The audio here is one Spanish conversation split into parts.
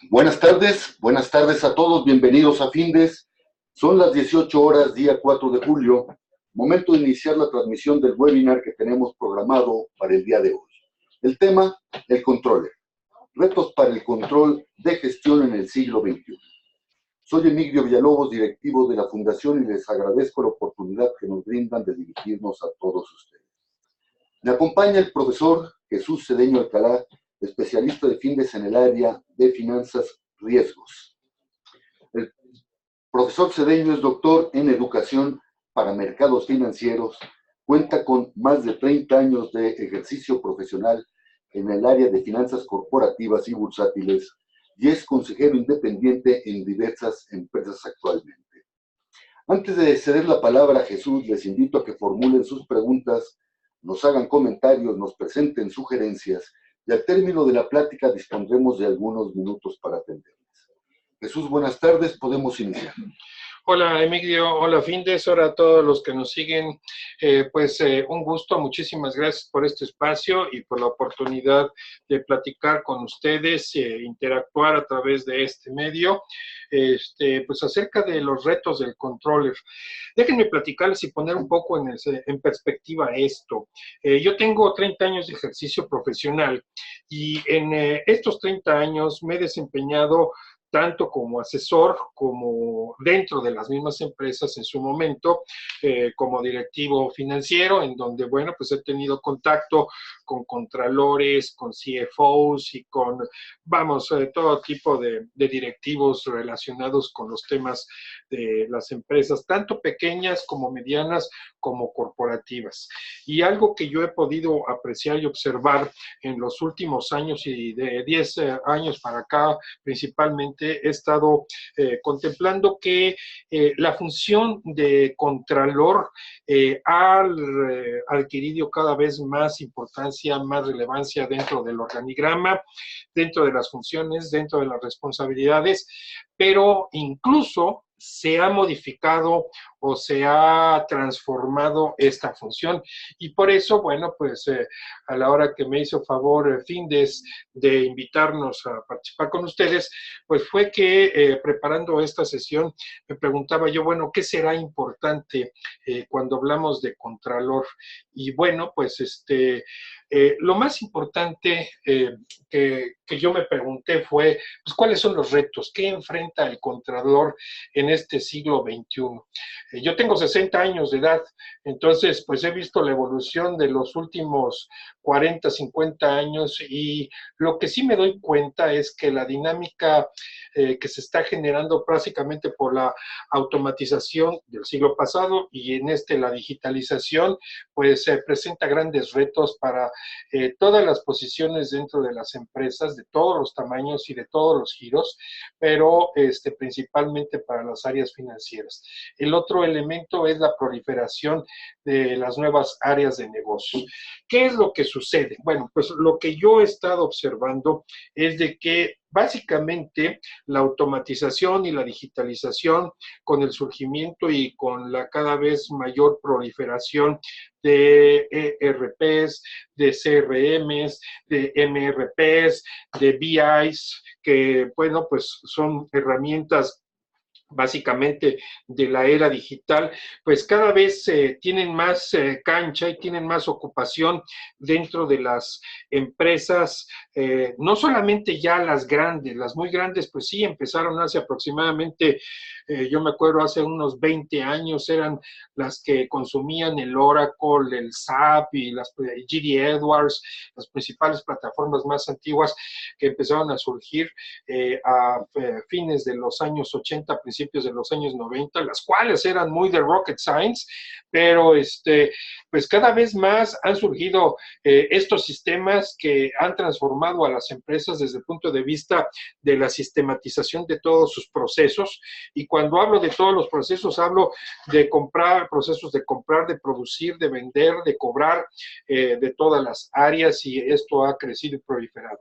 Buenas tardes a todos, bienvenidos a Findes. Son las 18 horas, día 4 de julio, momento de iniciar la transmisión del webinar que tenemos programado para el día de hoy. El tema, el controller. Retos para el control de gestión en el siglo XXI. Soy Emigdio Villalobos, directivo de la Fundación, y les agradezco la oportunidad que nos brindan de dirigirnos a todos ustedes. Me acompaña el profesor Jesús Cedeño Alcalá, especialista de Findes en el área de finanzas riesgos. El profesor Cedeño es doctor en educación para mercados financieros, cuenta con más de 30 años de ejercicio profesional en el área de finanzas corporativas y bursátiles y es consejero independiente en diversas empresas actualmente. Antes de ceder la palabra a Jesús, les invito a que formulen sus preguntas, nos hagan comentarios, nos presenten sugerencias y al término de la plática dispondremos de algunos minutos para atenderles. Jesús, buenas tardes, podemos iniciar. Hola Emigdio, hola Findes, hola a todos los que nos siguen, un gusto, muchísimas gracias por este espacio y por la oportunidad de platicar con ustedes, interactuar a través de este medio, pues acerca de los retos del controller. Déjenme platicarles y poner un poco en perspectiva esto. Yo tengo 30 años de ejercicio profesional y en estos 30 años me he desempeñado tanto como asesor, como dentro de las mismas empresas en su momento, como directivo financiero, en donde, bueno, pues he tenido contacto con contralores, con CFOs y con, todo tipo de directivos relacionados con los temas de las empresas, tanto pequeñas como medianas, como corporativas. Y algo que yo he podido apreciar y observar en los últimos años y de 10 años para acá, principalmente, he estado contemplando que la función de contralor ha adquirido cada vez más importancia, más relevancia dentro del organigrama, dentro de las funciones, dentro de las responsabilidades, pero incluso se ha modificado o se ha transformado esta función. Y por eso, bueno, pues a la hora que me hizo favor Findes de invitarnos a participar con ustedes, pues fue que preparando esta sesión me preguntaba yo, bueno, ¿qué será importante cuando hablamos de contralor? Y bueno, pues lo más importante que yo me pregunté fue, pues, ¿cuáles son los retos? ¿Qué enfrenta el contralor en este siglo XXI? Yo tengo 60 años de edad, entonces, pues he visto la evolución de los últimos 40, 50 años y lo que sí me doy cuenta es que la dinámica que se está generando básicamente por la automatización del siglo pasado y en la digitalización, pues presenta grandes retos para todas las posiciones dentro de las empresas, de todos los tamaños y de todos los giros, pero principalmente para las áreas financieras. El otro elemento es la proliferación de las nuevas áreas de negocio. ¿Qué es lo que sucede? Bueno, pues lo que yo he estado observando es de que básicamente la automatización y la digitalización con el surgimiento y con la cada vez mayor proliferación de ERPs, de CRMs, de MRPs, de BIs, que bueno, pues son herramientas básicamente de la era digital, pues cada vez tienen más cancha y tienen más ocupación dentro de las empresas, no solamente ya las grandes, las muy grandes, pues sí, empezaron hace aproximadamente, yo me acuerdo hace unos 20 años, eran las que consumían el Oracle, el SAP y las GD Edwards, las principales plataformas más antiguas que empezaron a surgir a fines de los años 80, principios de los años 90, las cuales eran muy de rocket science, pero pues cada vez más han surgido estos sistemas que han transformado a las empresas desde el punto de vista de la sistematización de todos sus procesos. Y cuando hablo de todos los procesos, hablo de comprar, procesos de comprar, de producir, de vender, de cobrar, de todas las áreas, y esto ha crecido y proliferado.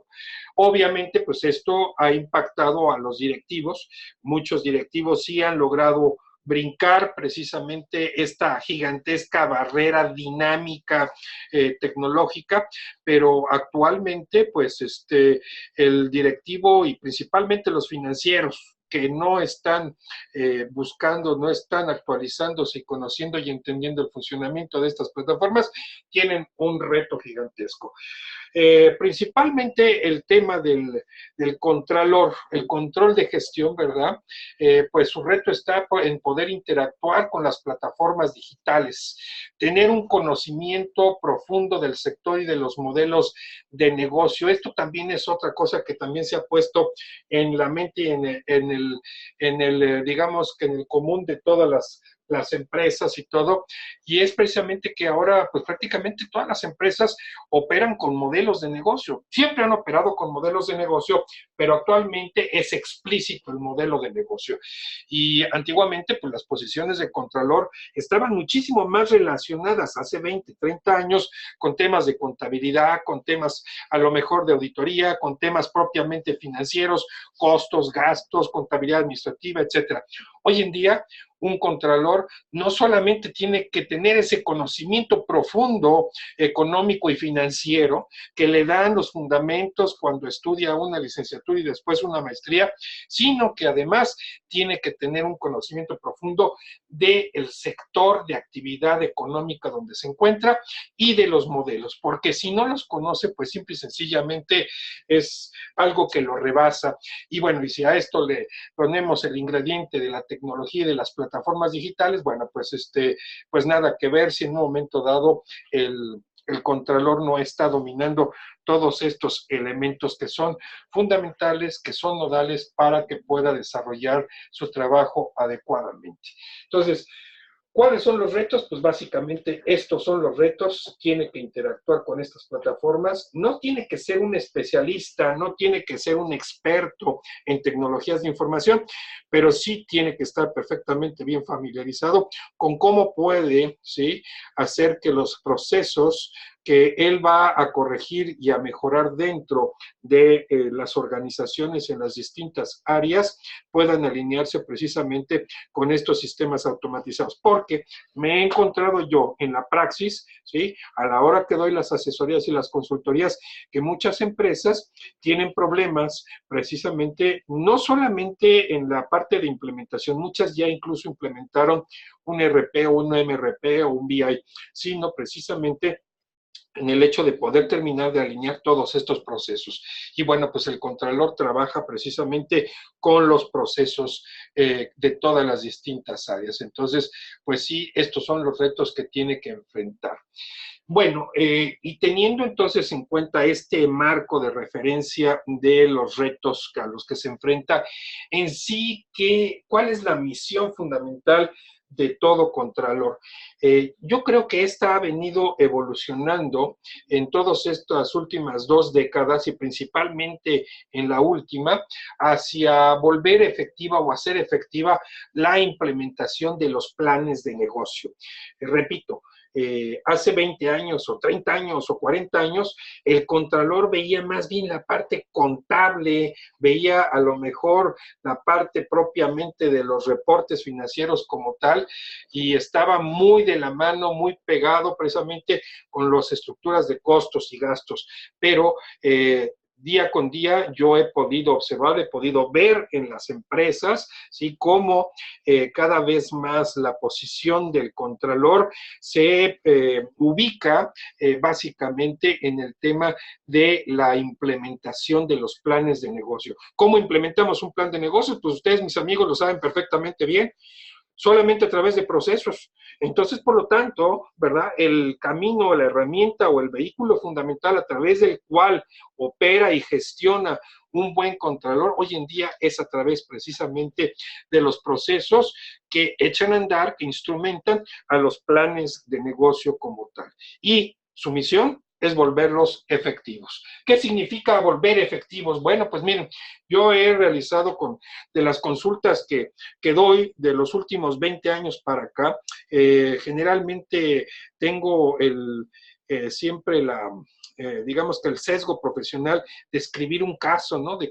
Obviamente, pues esto ha impactado a los directivos. Muchos directivos sí han logrado brincar precisamente esta gigantesca barrera dinámica tecnológica, pero actualmente pues el directivo y principalmente los financieros que no están buscando, no están actualizándose y conociendo y entendiendo el funcionamiento de estas plataformas, tienen un reto gigantesco. Principalmente el tema del contralor, el control de gestión, ¿verdad? Pues su reto está en poder interactuar con las plataformas digitales, tener un conocimiento profundo del sector y de los modelos de negocio. Esto también es otra cosa que también se ha puesto en la mente y digamos que en el común de todas las empresas y todo, y es precisamente que ahora pues prácticamente todas las empresas operan con modelos de negocio, siempre han operado con modelos de negocio, pero actualmente es explícito el modelo de negocio, y antiguamente pues las posiciones de contralor estaban muchísimo más relacionadas hace 20, 30 años con temas de contabilidad, con temas a lo mejor de auditoría, con temas propiamente financieros, costos, gastos, contabilidad administrativa, etcétera. Hoy en día un contralor no solamente tiene que tener ese conocimiento profundo económico y financiero que le dan los fundamentos cuando estudia una licenciatura y después una maestría, sino que además tiene que tener un conocimiento profundo del sector de actividad económica donde se encuentra y de los modelos, porque si no los conoce, pues simple y sencillamente es algo que lo rebasa. Y bueno, y si a esto le ponemos el ingrediente de la tecnología y de las plataformas digitales, bueno, pues nada que ver si en un momento dado el contralor no está dominando todos estos elementos que son fundamentales, que son nodales para que pueda desarrollar su trabajo adecuadamente. Entonces, ¿cuáles son los retos? Pues básicamente estos son los retos. Tiene que interactuar con estas plataformas. No tiene que ser un especialista, no tiene que ser un experto en tecnologías de información, pero sí tiene que estar perfectamente bien familiarizado con cómo puede, ¿sí?, hacer que los procesos que él va a corregir y a mejorar dentro de las organizaciones en las distintas áreas puedan alinearse precisamente con estos sistemas automatizados. Porque me he encontrado yo en la praxis, ¿sí?, a la hora que doy las asesorías y las consultorías, que muchas empresas tienen problemas precisamente, no solamente en la parte de implementación, muchas ya incluso implementaron un RP o un MRP o un BI, sino precisamente en el hecho de poder terminar de alinear todos estos procesos. Y bueno, pues el Contralor trabaja precisamente con los procesos de todas las distintas áreas. Entonces, pues sí, estos son los retos que tiene que enfrentar. Bueno, y teniendo entonces en cuenta este marco de referencia de los retos a los que se enfrenta, en sí, ¿cuál es la misión fundamental de todo Contralor? Yo creo que esta ha venido evolucionando en todas estas últimas 2 décadas y principalmente en la última, hacia volver efectiva o hacer efectiva la implementación de los planes de negocio. Repito, hace 20 años o 30 años o 40 años, el Contralor veía más bien la parte contable, veía a lo mejor la parte propiamente de los reportes financieros como tal, y estaba muy de la mano, muy pegado precisamente con las estructuras de costos y gastos, pero día con día yo he podido observar, he podido ver en las empresas, ¿sí?, cómo cada vez más la posición del Contralor se ubica básicamente en el tema de la implementación de los planes de negocio. ¿Cómo implementamos un plan de negocio? Pues ustedes, mis amigos, lo saben perfectamente bien, solamente a través de procesos. Entonces, por lo tanto, ¿verdad?, el camino, la herramienta o el vehículo fundamental a través del cual opera y gestiona un buen contralor hoy en día es a través precisamente de los procesos que echan a andar, que instrumentan a los planes de negocio como tal. Y su misión es volverlos efectivos. ¿Qué significa volver efectivos? Bueno, pues miren, yo he realizado de las consultas que doy de los últimos 20 años para acá, generalmente tengo siempre digamos que el sesgo profesional de escribir un caso, ¿no?, de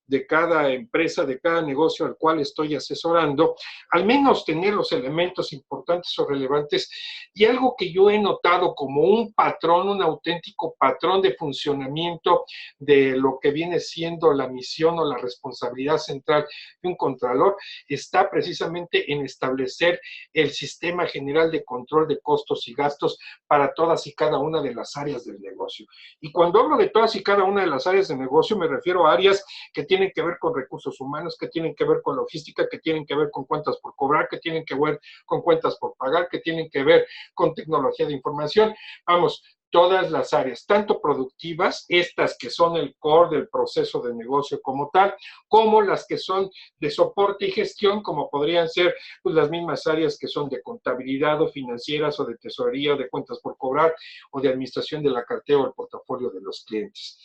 de cada empresa, de cada negocio al cual estoy asesorando, al menos tener los elementos importantes o relevantes y algo que yo he notado como un patrón, un auténtico patrón de funcionamiento de lo que viene siendo la misión o la responsabilidad central de un contralor, está precisamente en establecer el sistema general de control de costos y gastos para todas y cada una de las áreas del negocio. Y cuando hablo de todas y cada una de las áreas de negocio, me refiero a áreas que tienen que ver con recursos humanos, que tienen que ver con logística, que tienen que ver con cuentas por cobrar, que tienen que ver con cuentas por pagar, que tienen que ver con tecnología de información. Vamos, todas las áreas, tanto productivas, estas que son el core del proceso de negocio como tal, como las que son de soporte y gestión, como podrían ser pues, las mismas áreas que son de contabilidad o financieras o de tesorería o de cuentas por cobrar o de administración de la cartera o el portafolio de los clientes.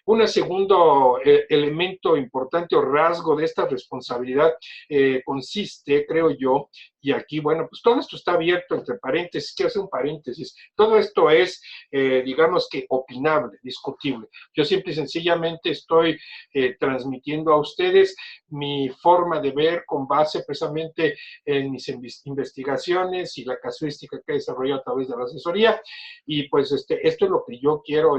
Un segundo elemento importante o rasgo de esta responsabilidad consiste, creo yo, y aquí, bueno, pues todo esto está abierto entre paréntesis, quiero hacer un paréntesis, todo esto es, digamos que opinable, discutible. Yo simple y sencillamente estoy transmitiendo a ustedes mi forma de ver con base precisamente en mis investigaciones y la casuística que he desarrollado a través de la asesoría, y pues esto es lo que yo quiero,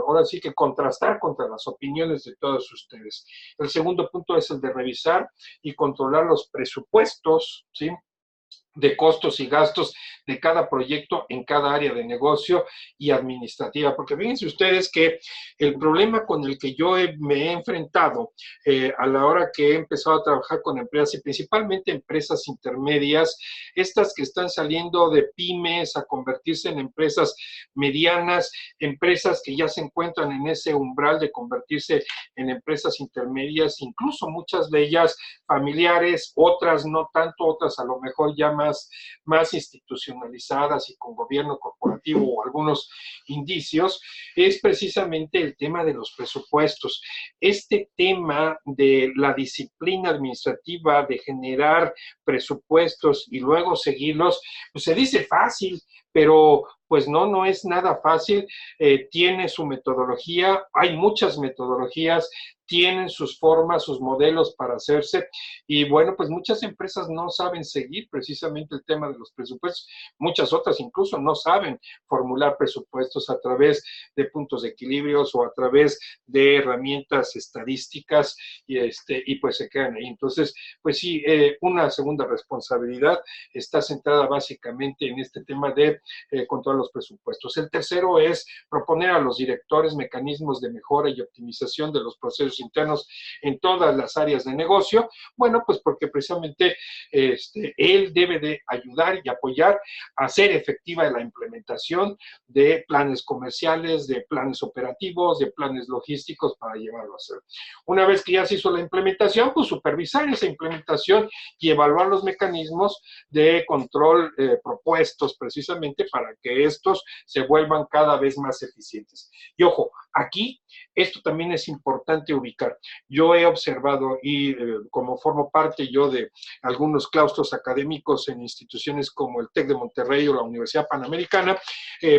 ahora sí que contrastar contra las opiniones de todos ustedes. El segundo punto es el de revisar y controlar los presupuestos, ¿sí?, de costos y gastos de cada proyecto en cada área de negocio y administrativa, porque fíjense ustedes que el problema con el que yo me he enfrentado a la hora que he empezado a trabajar con empresas y principalmente empresas intermedias, estas que están saliendo de pymes a convertirse en empresas medianas, empresas que ya se encuentran en ese umbral de convertirse en empresas intermedias, incluso muchas de ellas familiares, otras no tanto, otras a lo mejor ya más institucionalizadas y con gobierno corporativo o algunos indicios, es precisamente el tema de los presupuestos. Este tema de la disciplina administrativa de generar presupuestos y luego seguirlos, pues se dice fácil, pero pues no es nada fácil, tiene su metodología, hay muchas metodologías, tienen sus formas, sus modelos para hacerse, y bueno, pues muchas empresas no saben seguir precisamente el tema de los presupuestos, muchas otras incluso no saben formular presupuestos a través de puntos de equilibrios o a través de herramientas estadísticas, y pues se quedan ahí. Entonces, pues sí, una segunda responsabilidad está centrada básicamente en este tema de controlar los presupuestos. El tercero es proponer a los directores mecanismos de mejora y optimización de los procesos internos en todas las áreas de negocio. Bueno, pues porque precisamente él debe de ayudar y apoyar a hacer efectiva la implementación de planes comerciales, de planes operativos, de planes logísticos para llevarlo a hacer. Una vez que ya se hizo la implementación, pues supervisar esa implementación y evaluar los mecanismos de control propuestos precisamente para que estos se vuelvan cada vez más eficientes. Y ojo, aquí esto también es importante ubicar. Yo he observado y como formo parte yo de algunos claustros académicos en instituciones como el TEC de Monterrey o la Universidad Panamericana,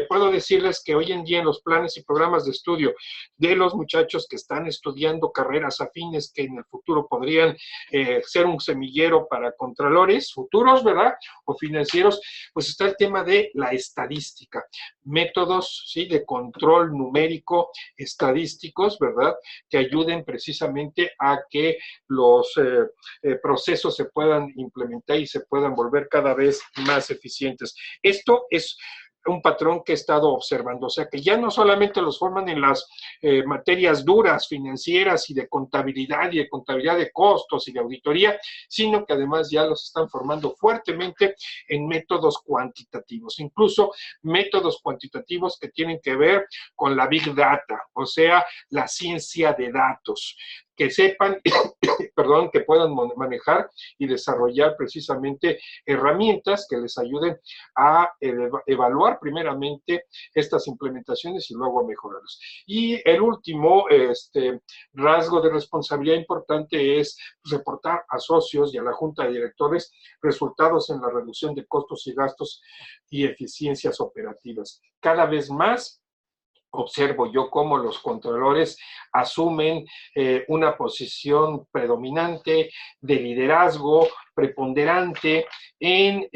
puedo decirles que hoy en día en los planes y programas de estudio de los muchachos que están estudiando carreras afines que en el futuro podrían ser un semillero para contralores futuros, ¿verdad? O financieros, pues está el tema de la estadística, métodos, ¿sí?, de control numérico, estadísticos, ¿verdad?, que ayuden precisamente a que los procesos se puedan implementar y se puedan volver cada vez más eficientes. Esto es un patrón que he estado observando, o sea que ya no solamente los forman en las materias duras financieras y de contabilidad de costos y de auditoría, sino que además ya los están formando fuertemente en métodos cuantitativos, incluso métodos cuantitativos que tienen que ver con la Big Data, o sea, la ciencia de datos, que sepan, perdón, que puedan manejar y desarrollar precisamente herramientas que les ayuden a evaluar primeramente estas implementaciones y luego a mejorarlas. Y el último rasgo de responsabilidad importante es reportar a socios y a la junta de directores resultados en la reducción de costos y gastos y eficiencias operativas. Cada vez más observo yo cómo los contralores asumen una posición predominante de liderazgo, preponderante en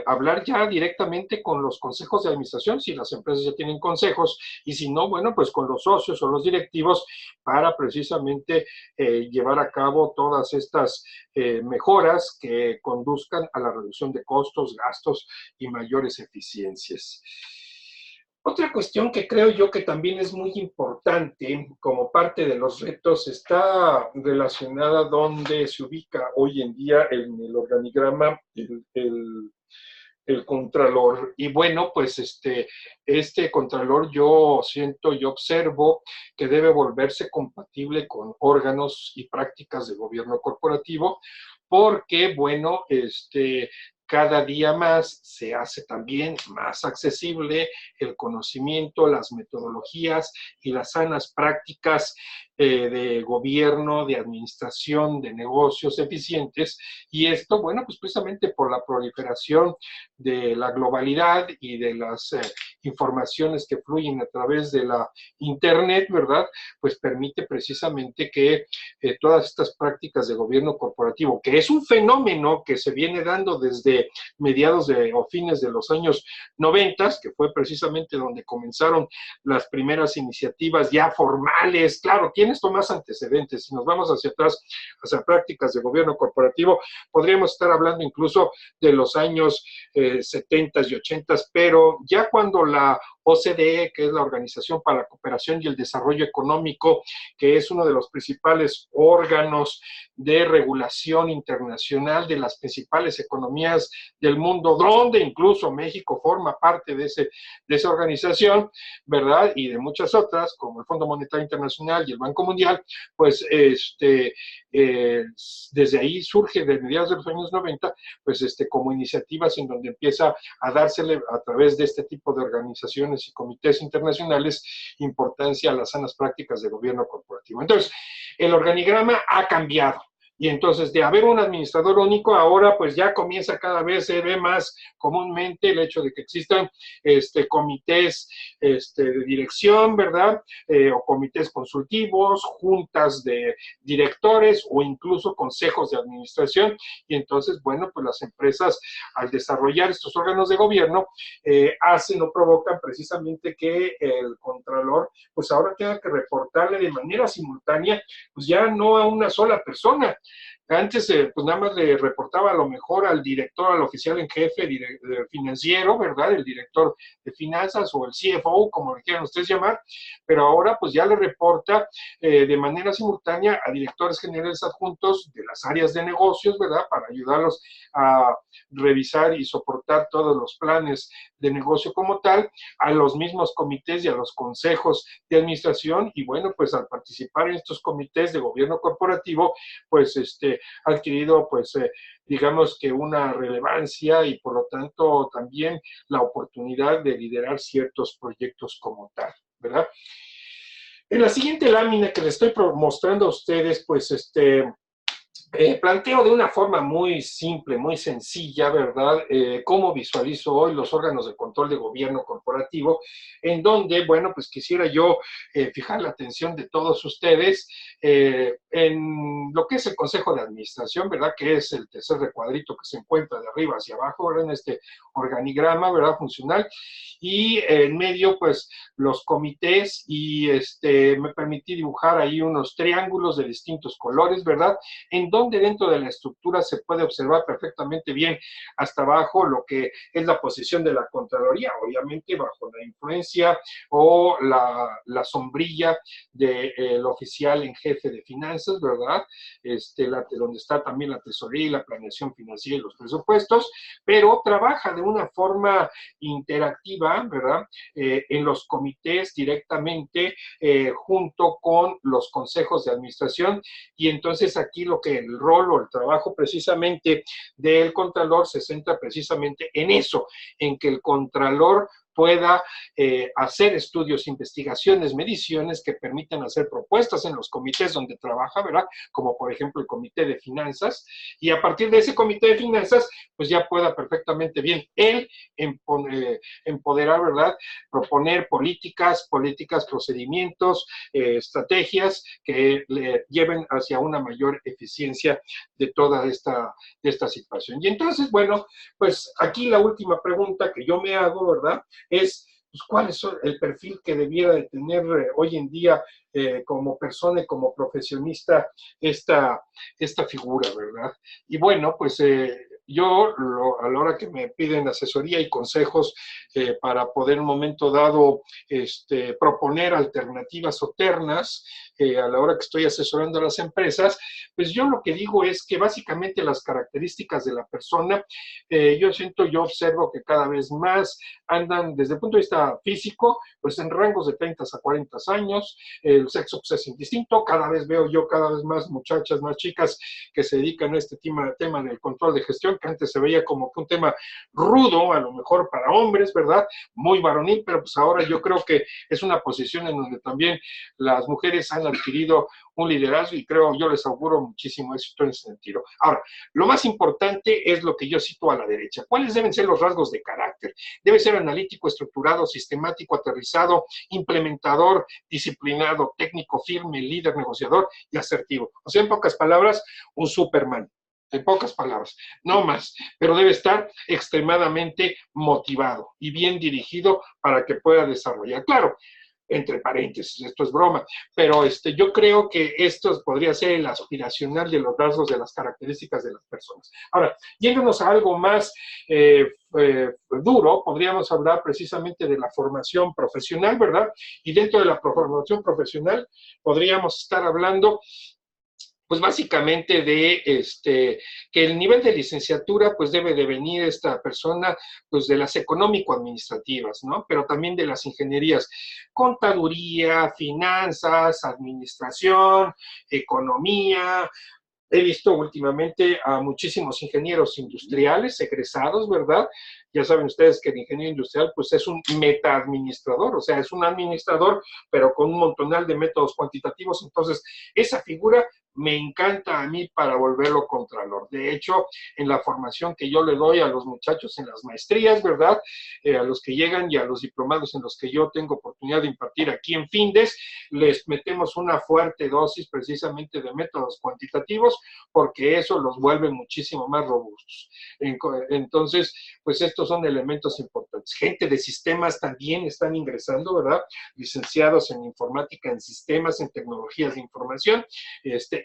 hablar ya directamente con los consejos de administración, si las empresas ya tienen consejos, y si no, bueno, pues con los socios o los directivos para precisamente llevar a cabo todas estas mejoras que conduzcan a la reducción de costos, gastos y mayores eficiencias. Otra cuestión que creo yo que también es muy importante como parte de los retos está relacionada donde se ubica hoy en día en el organigrama el contralor. Y bueno, pues este contralor yo siento y observo que debe volverse compatible con órganos y prácticas de gobierno corporativo, porque, bueno, cada día más se hace también más accesible el conocimiento, las metodologías y las sanas prácticas de gobierno, de administración, de negocios eficientes, y esto, bueno, pues precisamente por la proliferación de la globalidad y de las informaciones que fluyen a través de la Internet, ¿verdad? Pues permite precisamente que todas estas prácticas de gobierno corporativo, que es un fenómeno que se viene dando desde mediados o fines de los años 90, que fue precisamente donde comenzaron las primeras iniciativas ya formales. Claro, tiene esto más antecedentes. Si nos vamos hacia atrás, hacia prácticas de gobierno corporativo, podríamos estar hablando incluso de los años 70 y 80, pero ya cuando la OCDE, que es la Organización para la Cooperación y el Desarrollo Económico, que es uno de los principales órganos de regulación internacional de las principales economías del mundo, donde incluso México forma parte de esa organización, ¿verdad? Y de muchas otras, como el Fondo Monetario Internacional y el Banco Mundial, pues desde ahí surge, de mediados de los años 90, pues como iniciativas en donde empieza a dársele a través de este tipo de organizaciones y comités internacionales importancia a las sanas prácticas de gobierno corporativo. Entonces, el organigrama ha cambiado. Y entonces, de haber un administrador único, ahora pues ya comienza cada vez, se ve más comúnmente el hecho de que existan comités de dirección, ¿verdad? O comités consultivos, juntas de directores o incluso consejos de administración. Y entonces, bueno, pues las empresas, al desarrollar estos órganos de gobierno, hacen o provocan precisamente que el contralor, pues ahora tenga que reportarle de manera simultánea, pues ya no a una sola persona. Antes, pues nada más le reportaba a lo mejor al director, al oficial en jefe financiero, ¿verdad? El director de finanzas o el CFO, como le quieran ustedes llamar, pero ahora pues ya le reporta de manera simultánea a directores generales adjuntos de las áreas de negocios, ¿verdad? Para ayudarlos a revisar y soportar todos los planes de negocio como tal, a los mismos comités y a los consejos de administración, y bueno, pues al participar en estos comités de gobierno corporativo, pues ha adquirido, pues, digamos que una relevancia y por lo tanto también la oportunidad de liderar ciertos proyectos como tal, ¿verdad? En la siguiente lámina que les estoy mostrando a ustedes, pues, planteo de una forma muy simple, muy sencilla, ¿verdad? Cómo visualizo hoy los órganos de control de gobierno corporativo, en donde, bueno, pues quisiera yo fijar la atención de todos ustedes en lo que es el Consejo de Administración, ¿verdad? Que es el tercer recuadrito que se encuentra de arriba hacia abajo, ¿verdad? En este organigrama, ¿verdad? Funcional. Y en medio, pues, los comités, y me permití dibujar ahí unos triángulos de distintos colores, ¿verdad? En donde dentro de la estructura se puede observar perfectamente bien hasta abajo lo que es la posición de la Contraloría, obviamente bajo la influencia o la sombrilla del oficial en jefe de finanzas, ¿verdad? Donde está también la tesorería y la planeación financiera y los presupuestos, pero trabaja de una forma interactiva, ¿verdad? En los comités directamente junto con los consejos de administración, y entonces aquí lo que el rol o el trabajo precisamente del contralor se centra precisamente en eso, en que el contralor pueda hacer estudios, investigaciones, mediciones que permitan hacer propuestas en los comités donde trabaja, ¿verdad? Como por ejemplo el Comité de Finanzas, y a partir de ese Comité de Finanzas, pues ya pueda perfectamente bien él empoderar, ¿verdad? Proponer políticas, procedimientos, estrategias que le lleven hacia una mayor eficiencia de toda esta situación. Y entonces, bueno, pues aquí la última pregunta que yo me hago, ¿verdad? Es, pues, ¿cuál es el perfil que debiera de tener hoy en día como persona y como profesionista esta figura, ¿verdad? Y bueno, pues yo a la hora que me piden asesoría y consejos para poder en un momento dado proponer alternativas o ternas, a la hora que estoy asesorando a las empresas, pues yo lo que digo es que básicamente las características de la persona, yo observo que cada vez más andan desde el punto de vista físico, pues en rangos de 30 a 40 años, el sexo pues es indistinto, cada vez veo yo cada vez más muchachas, más chicas que se dedican a este tema del control de gestión, que antes se veía como que un tema rudo, a lo mejor para hombres, ¿verdad? Muy varonil, pero pues ahora yo creo que es una posición en donde también las mujeres han adquirido un liderazgo y yo les auguro muchísimo éxito en ese sentido. Ahora, lo más importante es lo que yo cito a la derecha. ¿Cuáles deben ser los rasgos de carácter? Debe ser analítico, estructurado, sistemático, aterrizado, implementador, disciplinado, técnico, firme, líder, negociador y asertivo. O sea, en pocas palabras, un Superman. En pocas palabras, no más, pero debe estar extremadamente motivado y bien dirigido para que pueda desarrollar. Claro, entre paréntesis, esto es broma, pero yo creo que esto podría ser el aspiracional de los rasgos de las características de las personas. Ahora, yéndonos a algo más duro, podríamos hablar precisamente de la formación profesional, ¿verdad? Y dentro de la formación profesional podríamos estar hablando pues básicamente de que el nivel de licenciatura pues debe de venir esta persona pues de las económico-administrativas, ¿no? Pero también de las ingenierías, contaduría, finanzas, administración, economía. He visto últimamente a muchísimos ingenieros industriales egresados, ¿verdad? Ya saben ustedes que el ingeniero industrial pues es un metaadministrador, o sea, es un administrador, pero con un montonal de métodos cuantitativos. Entonces, esa figura me encanta a mí para volverlo contralor. De hecho, en la formación que yo le doy a los muchachos en las maestrías, ¿verdad? A los que llegan y a los diplomados en los que yo tengo oportunidad de impartir aquí en Findes, les metemos una fuerte dosis precisamente de métodos cuantitativos, porque eso los vuelve muchísimo más robustos. Entonces, pues estos son elementos importantes. Gente de sistemas también están ingresando, ¿verdad? Licenciados en informática, en sistemas, en tecnologías de información,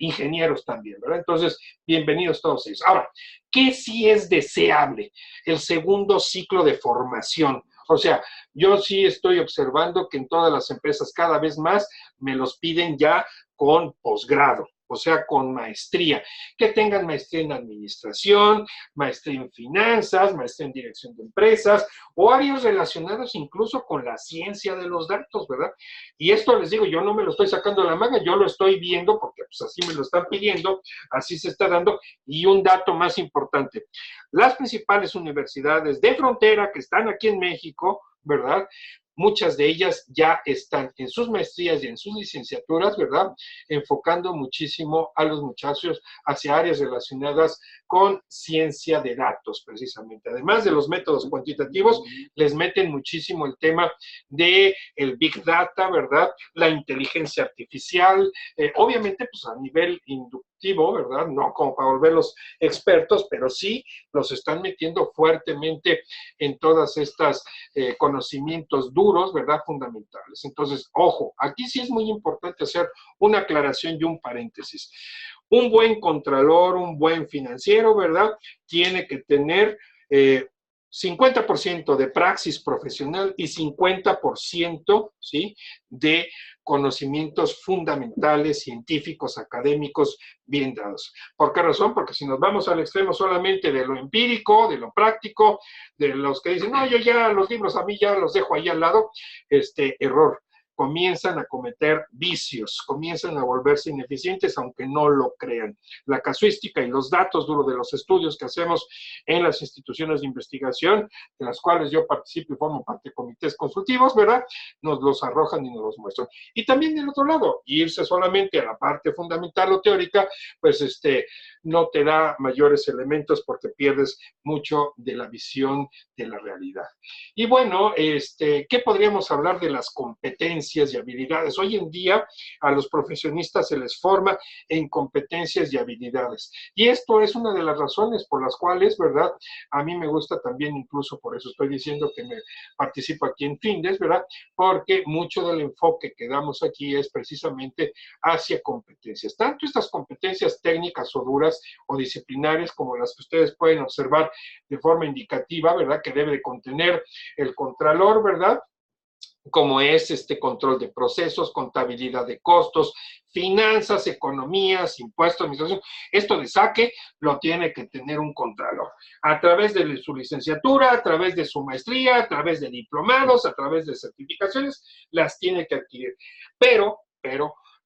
ingenieros también, ¿verdad? Entonces, bienvenidos todos ellos. Ahora, ¿qué sí es deseable? El segundo ciclo de formación. O sea, yo sí estoy observando que en todas las empresas cada vez más me los piden ya con posgrado, o sea, con maestría, que tengan maestría en administración, maestría en finanzas, maestría en dirección de empresas, o áreas relacionadas incluso con la ciencia de los datos, ¿verdad? Y esto les digo, yo no me lo estoy sacando de la manga, yo lo estoy viendo porque pues así me lo están pidiendo, así se está dando. Y un dato más importante, las principales universidades de frontera que están aquí en México, ¿verdad? Muchas de ellas ya están en sus maestrías y en sus licenciaturas, ¿verdad? Enfocando muchísimo a los muchachos hacia áreas relacionadas con ciencia de datos, precisamente. Además de los métodos cuantitativos, les meten muchísimo el tema de el Big Data, ¿verdad? La inteligencia artificial, obviamente, pues a nivel inductivo, ¿verdad? No como para volverlos expertos, pero sí los están metiendo fuertemente en todas estas conocimientos duros, ¿verdad? Fundamentales. Entonces, ojo, aquí sí es muy importante hacer una aclaración y un paréntesis. Un buen contralor, un buen financiero, ¿verdad? Tiene que tener 50% de praxis profesional y 50%, ¿sí?, de conocimientos fundamentales, científicos, académicos, bien dados. ¿Por qué razón? Porque si nos vamos al extremo solamente de lo empírico, de lo práctico, de los que dicen, no, yo ya los libros a mí ya los dejo ahí al lado, error. comienzan a cometer vicios, comienzan a volverse ineficientes, aunque no lo crean. La casuística y los datos duros de los estudios que hacemos en las instituciones de investigación, de las cuales yo participo y formo parte de comités consultivos, ¿verdad? Nos los arrojan y nos los muestran. Y también del otro lado, irse solamente a la parte fundamental o teórica, pues no te da mayores elementos porque pierdes mucho de la visión de la realidad. Y bueno, ¿qué podríamos hablar de las competencias y habilidades? Hoy en día a los profesionistas se les forma en competencias y habilidades. Y esto es una de las razones por las cuales, ¿verdad? A mí me gusta también, incluso por eso estoy diciendo que me participo aquí en Findes, ¿verdad? Porque mucho del enfoque que damos aquí es precisamente hacia competencias. Tanto estas competencias técnicas o duras o disciplinares como las que ustedes pueden observar de forma indicativa, ¿verdad? Que debe de contener el contralor, ¿verdad? Como es control de procesos, contabilidad de costos, finanzas, economías, impuestos, administración. Esto de saque lo tiene que tener un contralor. A través de su licenciatura, a través de su maestría, a través de diplomados, a través de certificaciones, las tiene que adquirir. Pero,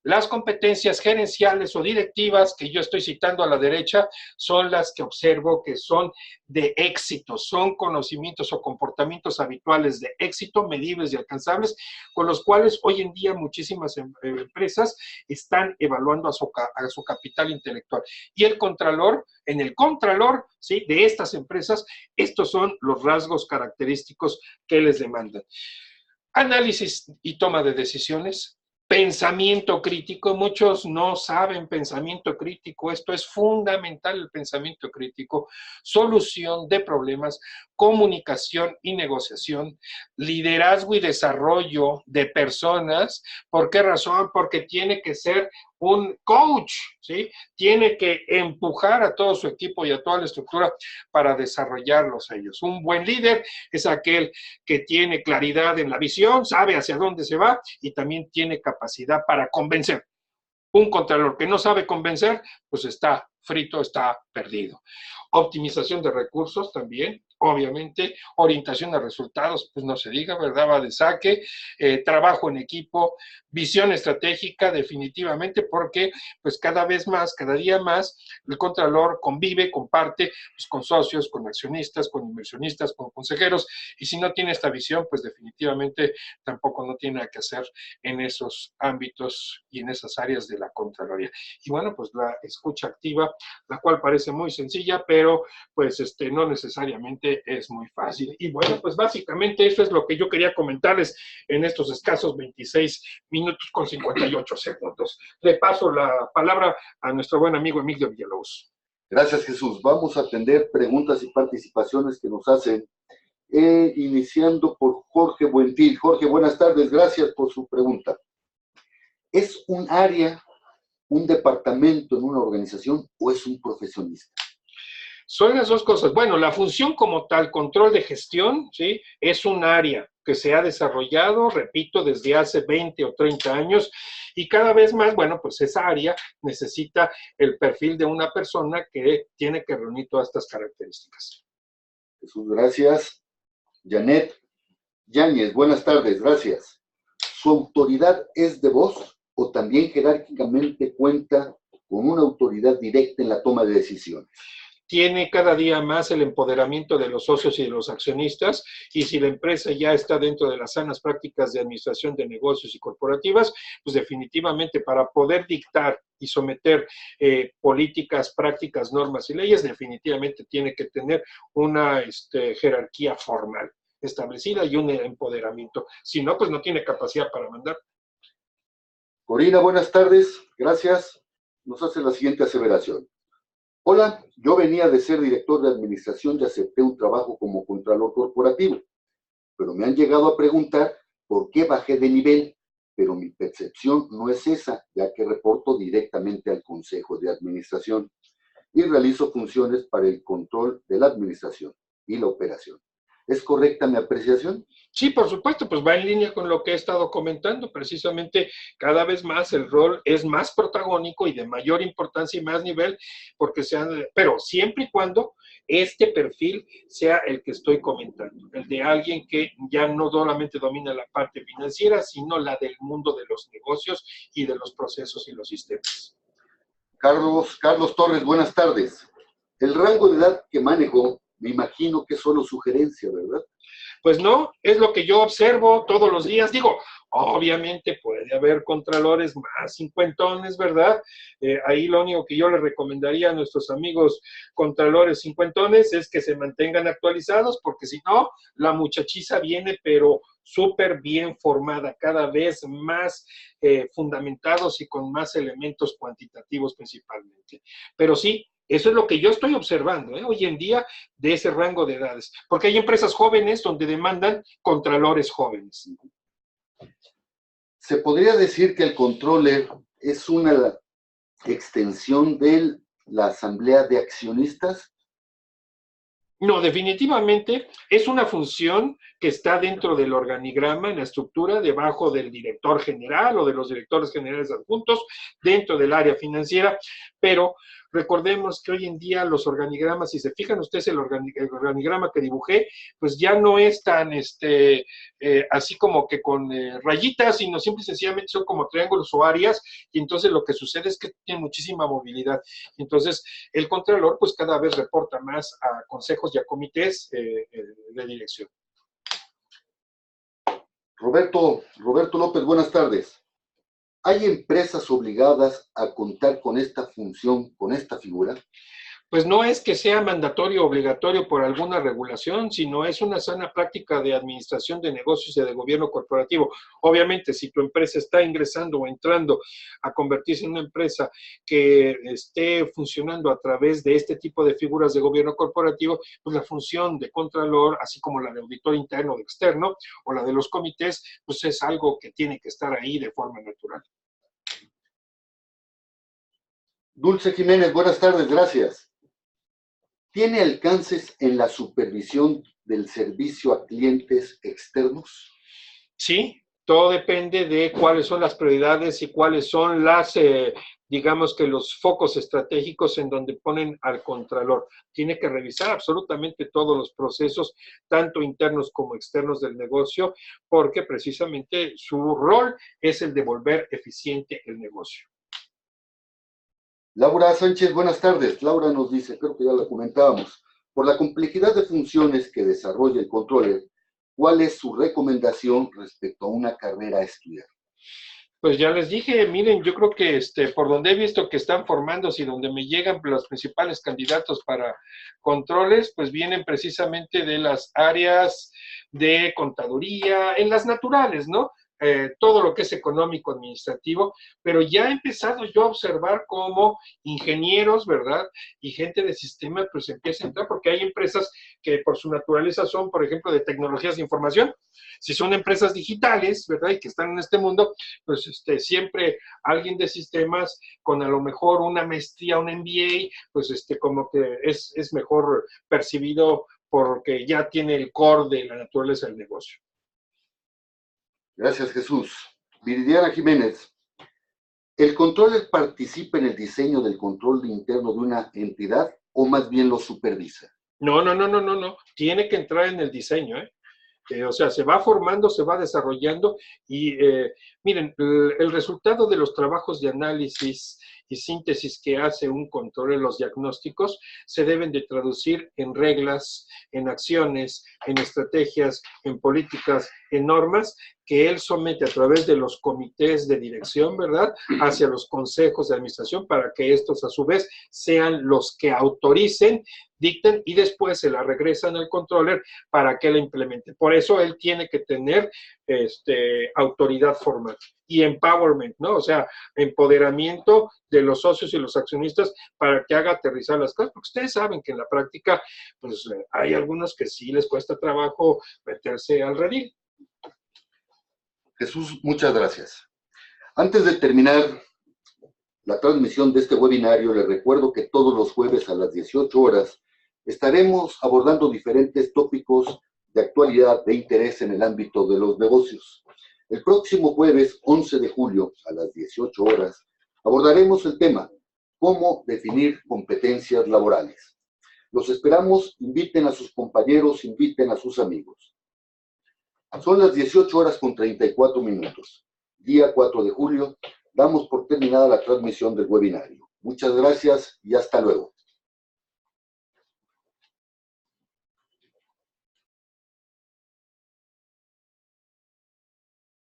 las competencias gerenciales o directivas que yo estoy citando a la derecha son las que observo que son de éxito, son conocimientos o comportamientos habituales de éxito, medibles y alcanzables, con los cuales hoy en día muchísimas empresas están evaluando a su capital intelectual. Y el contralor, en el contralor, ¿sí?, de estas empresas, estos son los rasgos característicos que les demandan. Análisis y toma de decisiones. Pensamiento crítico, muchos no saben pensamiento crítico, esto es fundamental, el pensamiento crítico, solución de problemas, comunicación y negociación, liderazgo y desarrollo de personas. ¿Por qué razón? Porque tiene que ser un coach, ¿sí? Tiene que empujar a todo su equipo y a toda la estructura para desarrollarlos a ellos. Un buen líder es aquel que tiene claridad en la visión, sabe hacia dónde se va y también tiene capacidad para convencer. Un contralor que no sabe convencer, pues está frito, está perdido. Optimización de recursos también, obviamente, orientación a resultados, pues no se diga, ¿verdad? Va de saque, trabajo en equipo, visión estratégica, definitivamente, porque pues cada vez más, cada día más, el contralor convive, comparte pues, con socios, con accionistas, con inversionistas, con consejeros, y si no tiene esta visión, pues definitivamente tampoco no tiene nada que hacer en esos ámbitos y en esas áreas de la Contraloría. Y bueno, pues la escucha activa, la cual parece muy sencilla, pero pues no necesariamente es muy fácil. Y bueno, pues básicamente eso es lo que yo quería comentarles en estos escasos 26 minutos con 58 segundos. Le paso la palabra a nuestro buen amigo Emilio Villalobos. Gracias, Jesús. Vamos a atender preguntas y participaciones que nos hacen, iniciando por Jorge Buenfil. Jorge, buenas tardes. Gracias por su pregunta. ¿Es un área, un departamento en una organización o es un profesionista? Son las dos cosas. Bueno, la función como tal, control de gestión, ¿sí?, es un área que se ha desarrollado, repito, desde hace 20 o 30 años, y cada vez más, bueno, pues esa área necesita el perfil de una persona que tiene que reunir todas estas características. Jesús, gracias. Janet Yáñez, buenas tardes, gracias. ¿Su autoridad es de voz o también jerárquicamente cuenta con una autoridad directa en la toma de decisiones? Tiene cada día más el empoderamiento de los socios y de los accionistas, y si la empresa ya está dentro de las sanas prácticas de administración de negocios y corporativas, pues definitivamente para poder dictar y someter políticas, prácticas, normas y leyes, definitivamente tiene que tener una jerarquía formal establecida y un empoderamiento. Si no, pues no tiene capacidad para mandar. Corina, buenas tardes, gracias. Nos hace la siguiente aseveración. Hola, yo venía de ser director de administración y acepté un trabajo como contralor corporativo, pero me han llegado a preguntar por qué bajé de nivel, pero mi percepción no es esa, ya que reporto directamente al Consejo de Administración y realizo funciones para el control de la administración y la operación. ¿Es correcta mi apreciación? Sí, por supuesto, pues va en línea con lo que he estado comentando. Precisamente cada vez más el rol es más protagónico y de mayor importancia y más nivel, porque pero siempre y cuando este perfil sea el que estoy comentando, el de alguien que ya no solamente domina la parte financiera, sino la del mundo de los negocios y de los procesos y los sistemas. Carlos Torres, buenas tardes. El rango de edad que manejo, me imagino que es solo sugerencia, ¿verdad? Pues no, es lo que yo observo todos los días. Digo, obviamente puede haber contralores más cincuentones, ¿verdad? Ahí lo único que yo les recomendaría a nuestros amigos contralores cincuentones es que se mantengan actualizados, porque si no, la muchachiza viene, pero súper bien formada, cada vez más fundamentados y con más elementos cuantitativos principalmente. Pero sí, eso es lo que yo estoy observando hoy en día de ese rango de edades, porque hay empresas jóvenes donde demandan contralores jóvenes. ¿Se podría decir que el controller es una extensión de la asamblea de accionistas? No, definitivamente es una función que está dentro del organigrama, en la estructura, debajo del director general o de los directores generales adjuntos, dentro del área financiera, pero recordemos que hoy en día los organigramas, si se fijan ustedes el organigrama que dibujé, pues ya no es tan así como que con rayitas, sino simple y sencillamente son como triángulos o áreas, y entonces lo que sucede es que tiene muchísima movilidad. Entonces, el contralor pues cada vez reporta más a consejos y a comités de dirección. Roberto López, buenas tardes. ¿Hay empresas obligadas a contar con esta función, con esta figura? Pues no es que sea mandatorio o obligatorio por alguna regulación, sino es una sana práctica de administración de negocios y de gobierno corporativo. Obviamente, si tu empresa está ingresando o entrando a convertirse en una empresa que esté funcionando a través de este tipo de figuras de gobierno corporativo, pues la función de contralor, así como la de auditor interno o externo, o la de los comités, pues es algo que tiene que estar ahí de forma natural. Dulce Jiménez, buenas tardes, gracias. ¿Tiene alcances en la supervisión del servicio a clientes externos? Sí, todo depende de cuáles son las prioridades y cuáles son las, digamos que los focos estratégicos en donde ponen al contralor. Tiene que revisar absolutamente todos los procesos, tanto internos como externos del negocio, porque precisamente su rol es el de volver eficiente el negocio. Laura Sánchez, buenas tardes. Laura nos dice, creo que ya lo comentábamos, por la complejidad de funciones que desarrolla el controller, ¿cuál es su recomendación respecto a una carrera a estudiar? Pues ya les dije, miren, yo creo que por donde he visto que están formándose y donde me llegan los principales candidatos para controles, pues vienen precisamente de las áreas de contaduría, en las naturales, ¿no? Todo lo que es económico, administrativo, pero ya he empezado yo a observar cómo ingenieros, ¿verdad? Y gente de sistema, pues empieza a entrar, porque hay empresas que por su naturaleza son, por ejemplo, de tecnologías de información. Si son empresas digitales, ¿verdad? Y que están en este mundo, pues siempre alguien de sistemas con a lo mejor una maestría, un MBA, pues como que es mejor percibido porque ya tiene el core de la naturaleza del negocio. Gracias, Jesús. Viridiana Jiménez, ¿el controller participa en el diseño del control interno de una entidad o más bien lo supervisa? No. Tiene que entrar en el diseño, o sea, se va formando, se va desarrollando y miren, el resultado de los trabajos de análisis y síntesis que hace un control en los diagnósticos se deben de traducir en reglas, en acciones, en estrategias, en políticas, en normas que él somete a través de los comités de dirección, ¿verdad?, hacia los consejos de administración para que estos a su vez sean los que autoricen, dicten y después se la regresan al controller para que la implemente. Por eso él tiene que tener autoridad formal y empowerment, ¿no? O sea, empoderamiento de los socios y los accionistas para que haga aterrizar las cosas, porque ustedes saben que en la práctica, pues hay algunos que sí les cuesta trabajo meterse al redil. Jesús, muchas gracias. Antes de terminar la transmisión de este webinario, les recuerdo que todos los jueves a las 18 horas estaremos abordando diferentes tópicos de actualidad de interés en el ámbito de los negocios. El próximo jueves 11 de julio a las 18 horas abordaremos el tema ¿cómo definir competencias laborales? Los esperamos, inviten a sus compañeros, inviten a sus amigos. Son las 18 horas con 34 minutos. Día 4 de julio, damos por terminada la transmisión del webinario. Muchas gracias y hasta luego.